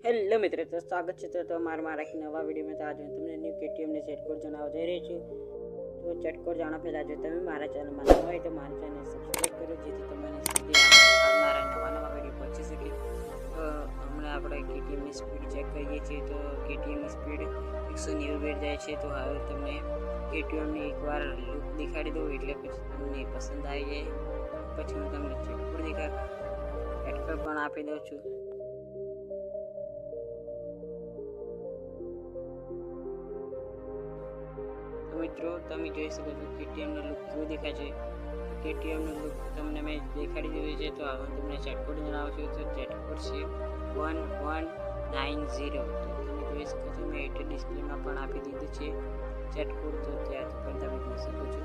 Hello મિત્રો, તો સ્વાગત છે મારા એક નવા વિડીયોમાં. તો આજે હું તમને ન્યૂ કેટીએમને સેટ કોડ જણાવવા જઈ રહી છું. તો સેટ કોડ જાણવા પહેલાં જો તમે મારા ચેનલમાં નવા હોય તો મારા ચેનલ સબસ્ક્રાઈબ કરો, જેથી તમને સુધી આવનારા નવા વિડીયો પહોંચી શકે. તો હમણાં આપણે કેટીએમની સ્પીડ ચેક કરીએ છીએ. તો કેટીએમની સ્પીડ 190 વેટ જાય છે. તો હવે તમને કેટીએમની એકવાર લુક દેખાડી દઉં, એટલે પછી તમને પસંદ આવી જાય. પછી હું તમને સેટ કોડ સેટ કોડ પણ આપી દઉં છું. તો મિત્રો, તમે જોઈ શકો છો કેટીએમનો લુક કેવું દેખાય છે. કેટીએમનો લુક તમને મેં દેખાડી દીધું છે. તો હવે તમને ચેટ કોડ જણાવું છું. તો ચેટ કોડ છે 1190. તો તમે જોઈ શકો છો, મેં ડિસ્પ્લેમાં પણ આપી દીધું છે ચેટ કોડ. તો ત્યાંથી પણ તમે જોઈ શકો છો.